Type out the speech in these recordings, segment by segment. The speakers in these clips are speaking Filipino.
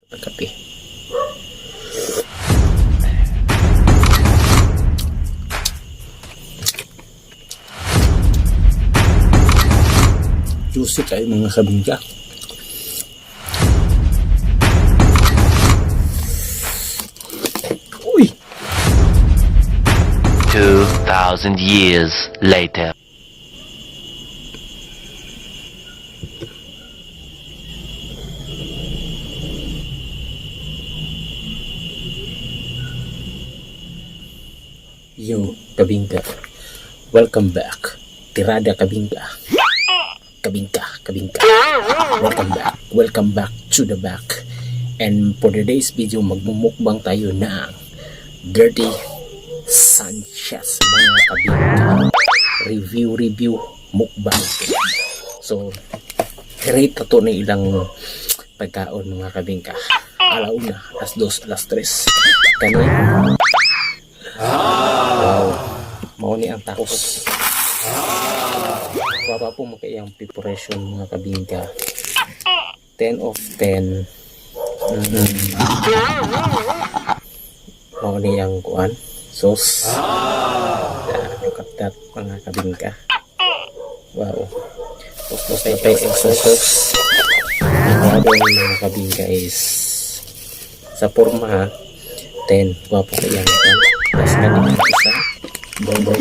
Kape. Juicy kayo mga kabingka. Uy! 2,000 years later. Yo, kabingka. Welcome back. Tirada kabingka. Kabingka. Welcome back to the back. And for today's video, magmumukbang tayo ng Dirty Sanchez, mga kabingka. Review mukbang. So, rate na to na ilang pagkaon mga kabingka. Alauna, alas 2, alas 3. Kani. Wow. Mao ni ang tacos. Baba po makayang preparation mga kabingka. 10 of 10. Mao ni ang kuan. Sauce. Look at that mga kabingka. Wow. Tapos na tayo extra sauce. Ang gagawin ng mga kabingka is sa forma ha. 10. Wapo kayang kuan. Tapos kanina isa. Burger.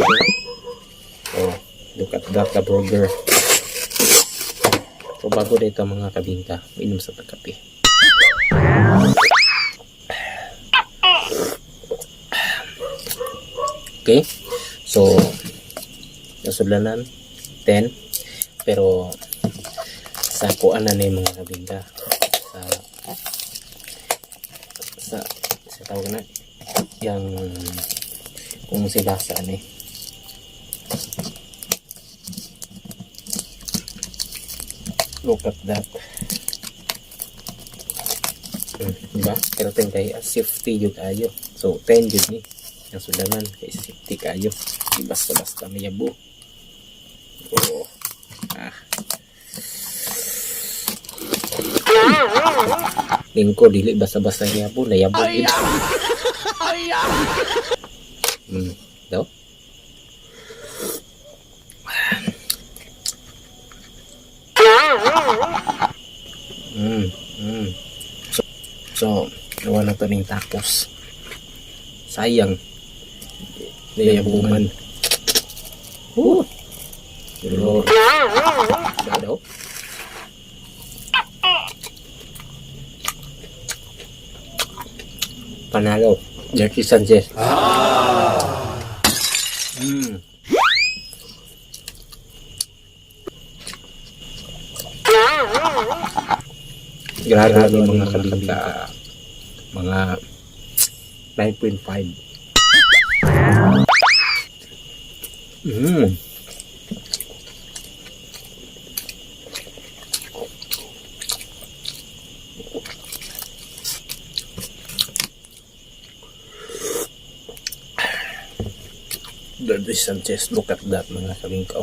Oh. Look at that, the burger. So bago dito mga kabingka, inom sa pagkape. Okay. So nasudlanan 10 pero sa kuan na ni mga kabingka. Sa tawag na yang kung sila saan eh. Look at that. Diba? Pero 10 kayo safety yun kayo. So 10 yun ni ang sudanan kay safety kayo. Di basta-basta may yabo. Oh. Lingko dili basta-basta yabo na yabo yun. Daw? So, gawa na ito ng tacos. Sayang. Nayabungan. Pero, daw? Panalo. Dirty Sanchez. Grabe mga kabingka. Mga 9.5. Dirty Sanchez, look at that mga kabingka.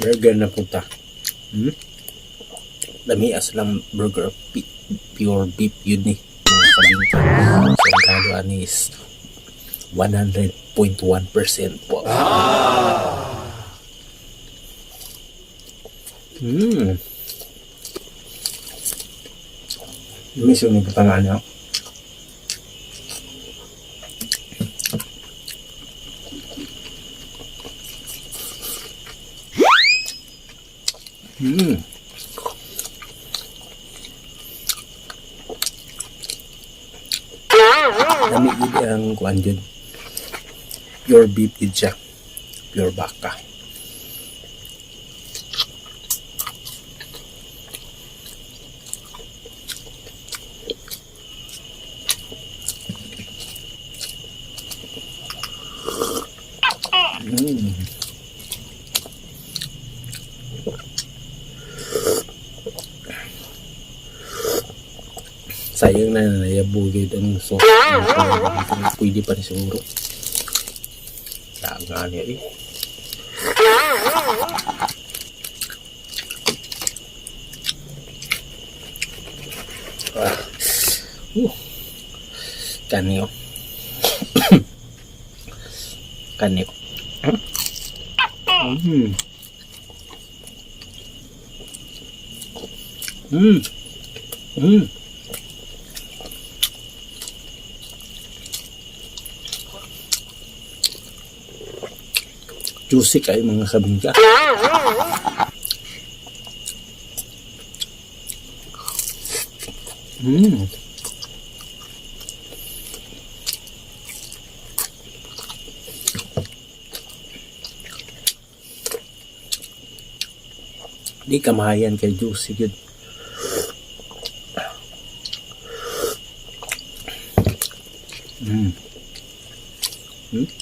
Burger na punta. Damias lang burger. Pure beef yun ni mga kabingka. So ang kaluan is 100.1% po. Misyo ni patangan niya. Dami gid ang kuan jud. Pure beef gid siya. Pure baka. sayang na nayabugid ang sauce. Pwede pa rin siguro. Nga niya eh. Kanyo. Kanyo. Juicy kayo mga kabingka. Di kamahayan kay juicy good.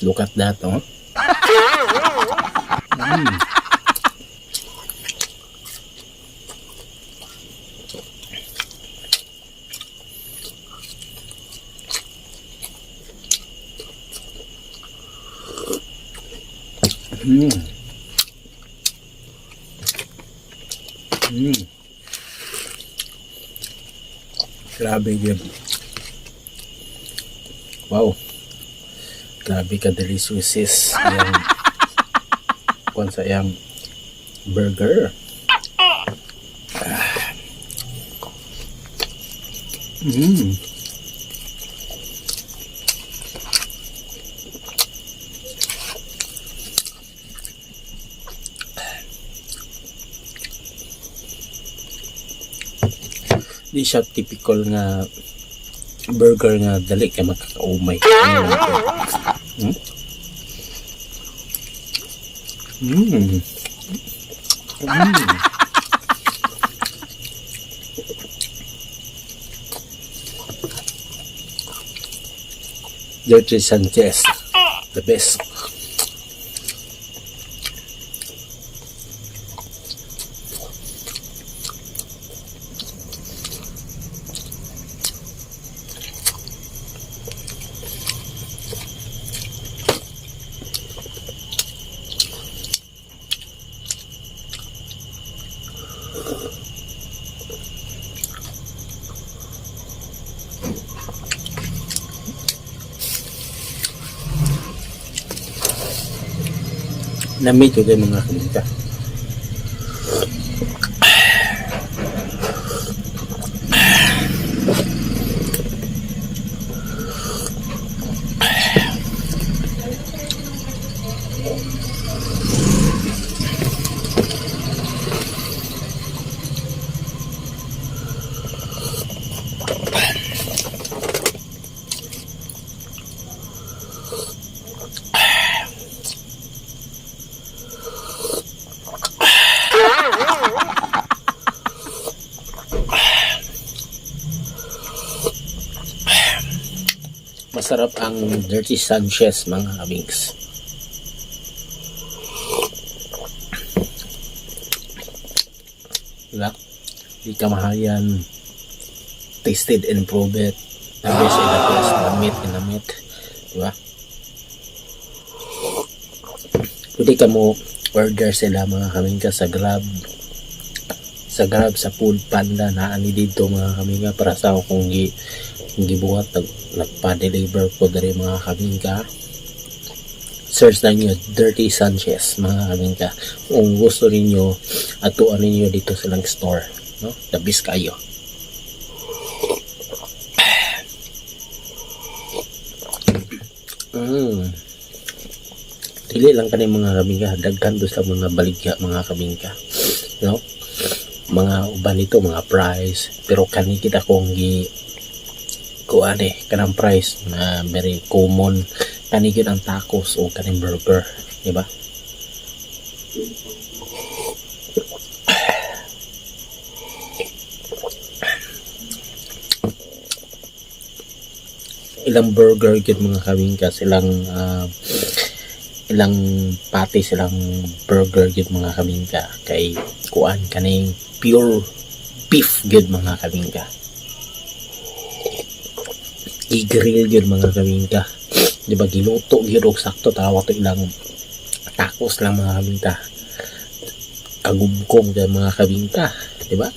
Look at that, oh. Grabe yun. Wow. Grabe ka delicious yung kung sa yung burger. Di siya typical nga burger nga dali ka makakaumay. Dirty Sanchez, the best. Namit ko kayo mga kabingka. Masarap ang Dirty Sanchez mga kabings. Diba? Di kamahayan. Tasted and proved it. The best in the best. The meat. Diba? Pwede ka mo order sila mga kabingka sa Grab. Sa Grab, sa Food Panda na ani dito mga kabingka para sa akong gibuhat nagpa-deliver ko dari mga kabingka. Search lang nyo Dirty Sanchez mga kabingka kung gusto ninyo atuan ninyo dito sa lang store, no? The best kayo. Dili lang kani mga kabingka, daghan dos lang mga baligya mga kabingka, no? Mga uban nito mga price, pero kani kita kung kuan kanang price na very common kani gyud ang tacos o kaning burger, di ba? Ilang burger gyud mga kabingka, ilang pati silang burger gyud mga kabingka kay kuan kaning pure beef gyud mga kabingka. Gigrill yun mga kabingka. Di ba giluto yun og sakto tawag to ilang tacos lang mga kabingka. Kagubkong dyan mga kabingka. Di ba?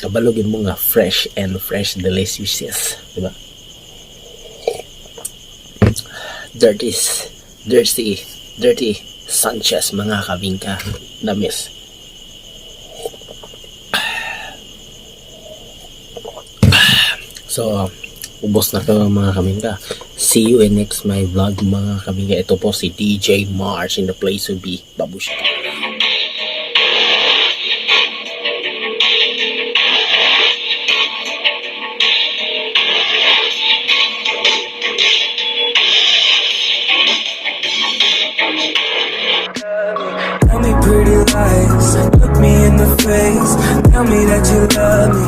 Kabalogin mo nga fresh and fresh delicious. Di ba? Dirty Sanchez mga kabingka. Damis. So, ubos na ka mga kabingka. See you in next my vlog mga kabingka. Ito po si DJ Mars in the place to be. Babushka. Tell me pretty lies, look me in the face, tell me that you love me.